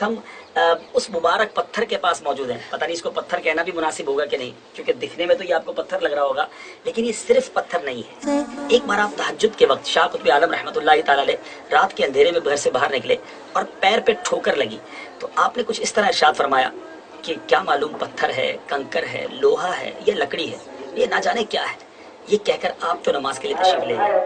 ہم اس مبارک پتھر کے پاس موجود ہیں. پتہ نہیں اس کو پتھر کہنا بھی مناسب ہوگا کہ نہیں، کیونکہ دکھنے میں تو یہ آپ کو پتھر لگ رہا ہوگا، لیکن یہ صرف پتھر نہیں ہے. ایک بار آپ تہجد کے وقت شاہ قطب عالم رحمۃ اللہ تعالی علیہ رات کے اندھیرے میں گھر سے باہر نکلے اور پیر پہ ٹھوکر لگی، تو آپ نے کچھ اس طرح ارشاد فرمایا کہ کیا معلوم پتھر ہے، کنکر ہے، لوہا ہے یا لکڑی ہے، یہ نہ جانے کیا ہے. یہ کہہ کر آپ تو نماز کے لیے تشریف لے گئے،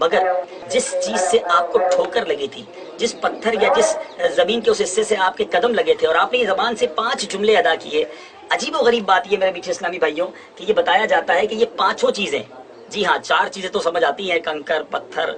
مگر جس چیز سے آپ کو ٹھوکر لگی تھی، جس پتھر یا جس زمین کے اس حصے سے آپ کے قدم لگے تھے، اور آپ نے یہ زبان سے 5 جملے ادا کیے. عجیب و غریب بات یہ میرے میٹھے اسلامی بھائیوں کہ یہ بتایا جاتا ہے کہ یہ 5 چیزیں، جی ہاں 4 چیزیں تو سمجھ آتی ہیں، کنکر، پتھر،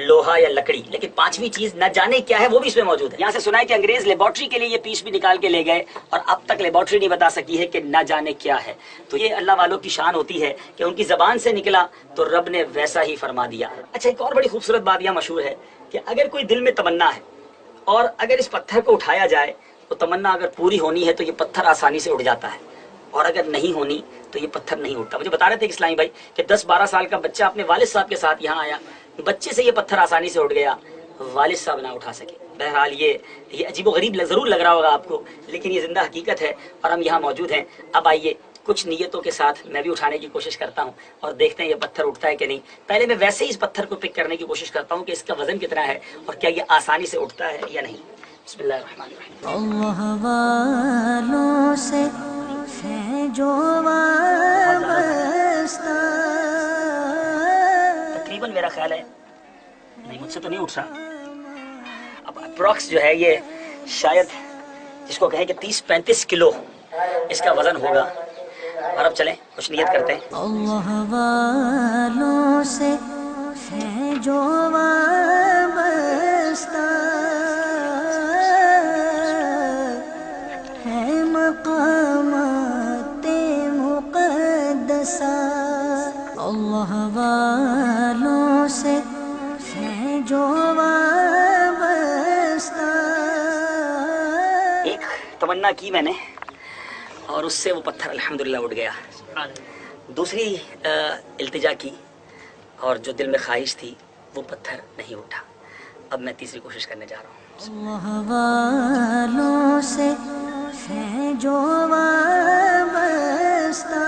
لوہا یا لکڑی، لیکن 5ویں چیز نہ جانے کیا ہے وہ بھی اس میں موجود ہے. یہاں سے سنا ہے کہ انگریز لیبارٹری کے لیے یہ پیس بھی نکال کے لے گئے اور اب تک لیبارٹری نہیں بتا سکی ہے کہ نہ جانے کیا ہے. تو یہ اللہ والوں کی شان ہوتی ہے کہ ان کی زبان سے نکلا تو رب نے ویسا ہی فرما دیا. اچھا، ایک اور بڑی خوبصورت بات یہاں مشہور ہے کہ اگر کوئی دل میں تمنا ہے اور اگر اس پتھر کو اٹھایا جائے تو تمنا اگر پوری ہونی ہے تو یہ پتھر آسانی سے اٹھ جاتا ہے، اور اگر نہیں ہونی تو یہ پتھر نہیں اٹھتا. مجھے بتا رہے تھے اسلامی بھائی کہ 10-12 سال کا بچہ اپنے والد صاحب کے ساتھ یہاں آیا، بچے سے یہ پتھر آسانی سے اٹھ گیا، والد صاحب نہ اٹھا سکے. بہرحال یہ عجیب و غریب ضرور لگ رہا ہوگا آپ کو، لیکن یہ زندہ حقیقت ہے اور ہم یہاں موجود ہیں. اب آئیے کچھ نیتوں کے ساتھ میں بھی اٹھانے کی کوشش کرتا ہوں اور دیکھتے ہیں یہ پتھر اٹھتا ہے کہ نہیں. پہلے میں ویسے ہی اس پتھر کو پک کرنے کی کوشش کرتا ہوں کہ اس کا وزن کتنا ہے اور کیا یہ آسانی سے اٹھتا ہے یا نہیں. بسم اللہ الرحمن الرحیم. اللہ والوں سے ہے جو وابستہ، تقریباً میرا خیال ہے نہیں، مجھ سے تو نہیں اٹھ رہا. اب اپروکس جو ہے یہ شاید جس کو کہیں کہ 30-35 کلو اس کا وزن ہوگا. اور اب چلیں کچھ نیت کرتے ہیں. اللہ والوں سے ہے جو وابستہ، ہے مقامات مقدسہ. اللہ والوں سے ہے جو وابستہ. ایک تمنا کی میں نے اور اس سے وہ پتھر الحمدللہ اٹھ گیا. دوسری التجا کی اور جو دل میں خواہش تھی وہ پتھر نہیں اٹھا. اب میں تیسری کوشش کرنے جا رہا ہوں. اللہ والوں سے ہے جو وابستہ،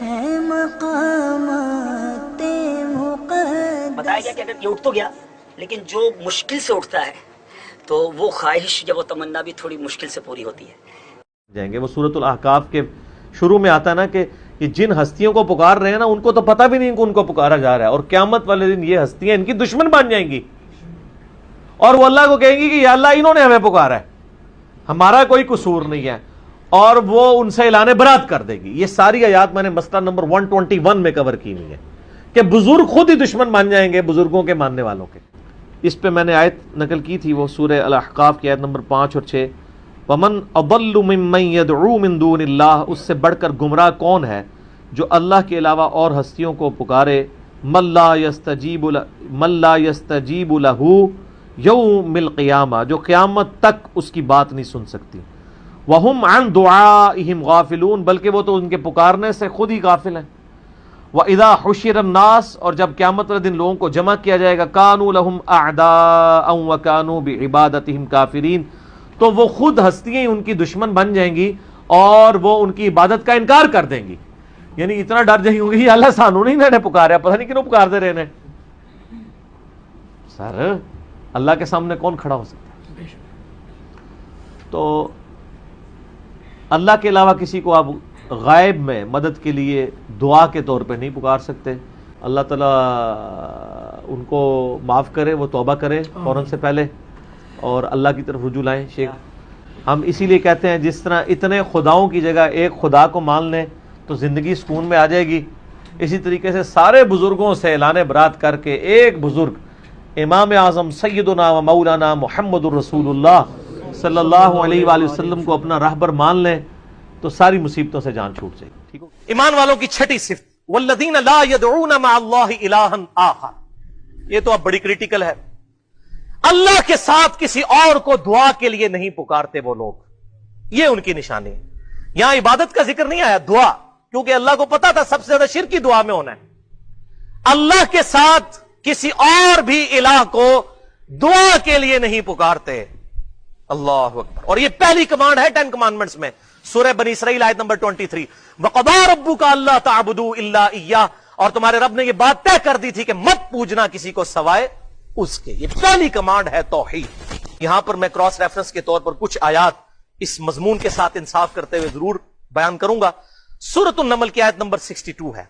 ہے مقامات مقدسہ. بتایا گیا کہ اگر یہ اٹھ تو گیا، لیکن جو مشکل سے اٹھتا ہے تو وہ خواہش یا وہ تمنا بھی تھوڑی مشکل سے پوری ہوتی ہے. جائیں گے. وہ سورۃ الاحقاف کے شروع میں آتا ہے نا کہ یہ جن ہستیوں کو پکار رہے ہیں نا ان کو تو پتہ بھی نہیں کہ ان کو پکارا جا رہا ہے، اور قیامت والے دن یہ ہستیاں ان کی دشمن بن جائیں گی اور وہ اللہ کو کہیں گی کہ یا اللہ انہوں نے ہمیں پکارا ہے، ہمارا کوئی قصور نہیں ہے، اور وہ ان سے اعلان برات کر دے گی. یہ ساری آیات میں نے مسئلہ نمبر 121 میں کور کی ہوئی ہے کہ بزرگ خود ہی دشمن بن جائیں گے بزرگوں کے ماننے والوں کے. اس پہ میں نے آیت نقل کی تھی، وہ سورہ الاحقاف کی آیت نمبر 5 اور 6. وَمَنْ أَضَلُّ مِمَّنْ يَدْعُو مِن دُونِ اللَّهِ، اس سے بڑھ کر گمراہ کون ہے جو اللہ کے علاوہ اور ہستیوں کو پکارے. مَن لَا يَسْتَجِيبُ لَهُ يَوْمِ الْقِيَامَةِ، جو قیامت تک اس کی بات نہیں سن سکتی. وَهُمْ عَنْ دُعَائِهِمْ غَافِلُونَ، بلکہ وہ تو ان کے پکارنے سے خود ہی غافل ہیں. وَإِذَا حُشِرَ النَّاسُ، اور جب قیامت والے دن لوگوں کو جمع کیا جائے گا، كَانُوا لَهُمْ أَعْدَاءً وَكَانُوا بِعِبَادَتِهِمْ كَافِرِينَ، تو وہ خود ہستیاں ان کی دشمن بن جائیں گی اور وہ ان کی عبادت کا انکار کر دیں گی. یعنی اتنا ڈر جائیں گی اللہ سانو نہیں انہوں نے پکارا، پتہ نہیں کیوں پکارتے رہے. سر اللہ کے سامنے کون کھڑا ہو سکتا ہے؟ تو اللہ کے علاوہ کسی کو آپ غائب میں مدد کے لیے دعا کے طور پہ نہیں پکار سکتے. اللہ تعالیٰ ان کو معاف کرے، وہ توبہ کرے فوراً سے پہلے اور اللہ کی طرف رجوع لائیں. شیخ ہم اسی لیے کہتے ہیں جس طرح اتنے خداؤں کی جگہ ایک خدا کو مان لیں تو زندگی سکون میں آ جائے گی، اسی طریقے سے سارے بزرگوں سے اعلان برات کر کے ایک بزرگ امام اعظم سیدنا و مولانا محمد الرسول اللہ صلی اللہ علیہ وآلہ وسلم کو اپنا راہبر مان لیں تو ساری مصیبتوں سے جان چھوٹ جائے گی. ٹھیک ہو؟ ایمان والوں کی چھٹی صفت والذین لا يدعون مع اللہ الہا آخر، یہ تو اب بڑی کریٹیکل ہے. اللہ کے ساتھ کسی اور کو دعا کے لیے نہیں پکارتے وہ لوگ، یہ ان کی نشانی ہے. یہاں عبادت کا ذکر نہیں آیا، دعا، کیونکہ اللہ کو پتا تھا سب سے زیادہ شرک کی دعا میں ہونا ہے. اللہ کے ساتھ کسی اور بھی الہ کو دعا کے لیے نہیں پکارتے. اللہ اکبر. اور یہ پہلی کمانڈ ہے 10 کمانڈمنٹس میں, سورہ بنی اسرائیل آیت نمبر 23. وَقَضَىٰ رَبُّكَ أَلَّا تَعْبُدُوا إِلَّا إِيَّاهُ, اور تمہارے رب نے یہ بات طے کر دی تھی کہ مت پوجنا کسی کو سوائے اس کے. یہ پہلی کمانڈ ہے توحید. یہاں پر میں کراس ریفرنس کے طور پر کچھ آیات اس مضمون کے ساتھ انصاف کرتے ہوئے ضرور بیان کروں گا. سورۃ النمل کی آیت نمبر 62 ہے.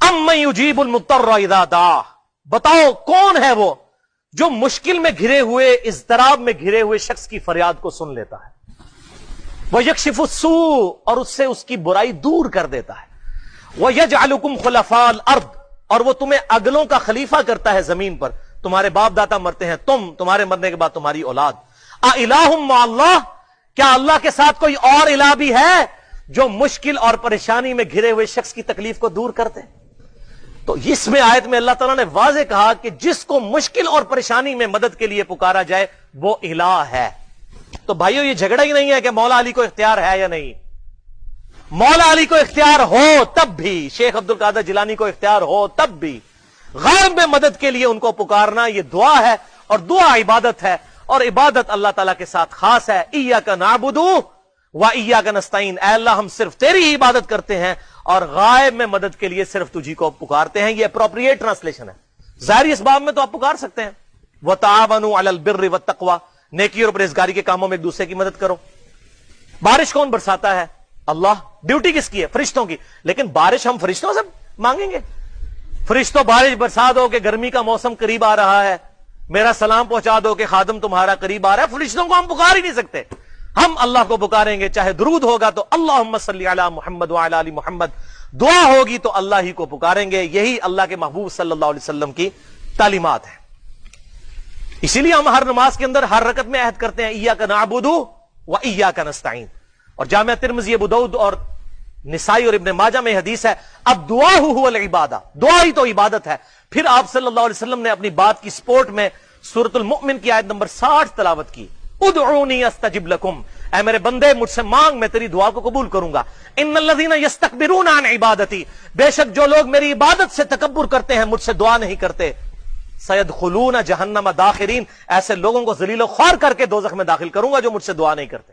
اَمَّن يُجِيبُ الْمُضْطَرَّ إِذَا دَعَاهُ, بتاؤ کون ہے وہ جو مشکل میں گھرے ہوئے, اضطراب میں گھرے ہوئے شخص کی فریاد کو سن لیتا ہے. وَيَكْشِفُ السُّوءَ, اور اس سے اس کی برائی دور کر دیتا ہے. وَيَجْعَلُكُمْ خُلَفَاءَ الْأَرْضِ, اور وہ تمہیں اگلوں کا خلیفہ کرتا ہے زمین پر. تمہارے باپ دادا مرتے ہیں, تمہارے مرنے کے بعد تمہاری اولاد. اَإِلَٰهٌ مَّعَ اللَّهِ, کیا اللہ کے ساتھ کوئی اور الہ بھی ہے جو مشکل اور پریشانی میں گھرے ہوئے شخص کی تکلیف کو دور کرتے؟ تو اس میں آیت میں اللہ تعالیٰ نے واضح کہا کہ جس کو مشکل اور پریشانی میں مدد کے لیے پکارا جائے وہ الہ ہے. تو بھائیو یہ جھگڑا ہی نہیں ہے کہ مولا علی کو اختیار ہے یا نہیں. مولا علی کو اختیار ہو تب بھی, شیخ عبد القادر جیلانی کو اختیار ہو تب بھی, غیب میں مدد کے لیے ان کو پکارنا یہ دعا ہے, اور دعا عبادت ہے, اور عبادت اللہ تعالیٰ کے ساتھ خاص ہے. ایاک نعبد و ایاک نستعین, اے اللہ ہم صرف تیری ہی عبادت کرتے ہیں اور غائب میں مدد کے لیے صرف تجھی کو پکارتے ہیں. یہ اپروپریٹ ٹرانسلیشن ہے. ظاہری اسباب میں تو آپ پکار سکتے ہیں, وَتَعَاوَنُوا عَلَى الْبِرِّ وَالتَّقْوَىٰ, نیکی اور پرہیزگاری کے کاموں میں ایک دوسرے کی مدد کرو. بارش کون برساتا ہے؟ اللہ. ڈیوٹی کس کی ہے؟ فرشتوں کی. لیکن بارش ہم فرشتوں سے مانگیں گے؟ فرشتوں بارش برسا دو کہ گرمی کا موسم قریب آ رہا ہے, میرا سلام پہنچا دو کہ خادم تمہارا قریب آ رہا ہے. فرشتوں کو ہم پکار ہی نہیں سکتے. ہم اللہ کو پکاریں گے, چاہے درود ہوگا تو اللہم صلی علی محمد وعلی آل محمد, دعا ہوگی تو اللہ ہی کو پکاریں گے. یہی اللہ کے محبوب صلی اللہ علیہ وسلم کی تعلیمات ہے. اسی لیے ہم ہر نماز کے اندر ہر رکعت میں عہد کرتے ہیں ایاک نعبد و ایاک نستعین. اور جامعہ ترمذی, ابو داؤد اور نسائی اور ابن ماجہ میں حدیث ہے, اب دعا هو العبادہ, دعا ہی تو عبادت ہے. پھر آپ صلی اللہ علیہ وسلم نے اپنی بات کی سپورٹ میں سورۃ المؤمن کی آیت نمبر 60 تلاوت کی. ادعونی استجب لکم, اے میرے بندے مجھ سے مانگ میں تیری دعا کو قبول کروں گا. ان الذین یستکبرون عن عبادتی, بے شک جو لوگ میری عبادت سے تکبر کرتے ہیں, مجھ سے دعا نہیں کرتے. سیدخلون جہنم داخرین, ایسے لوگوں کو ذلیل و خوار کر کے دوزخ میں داخل کروں گا جو مجھ سے دعا نہیں کرتے.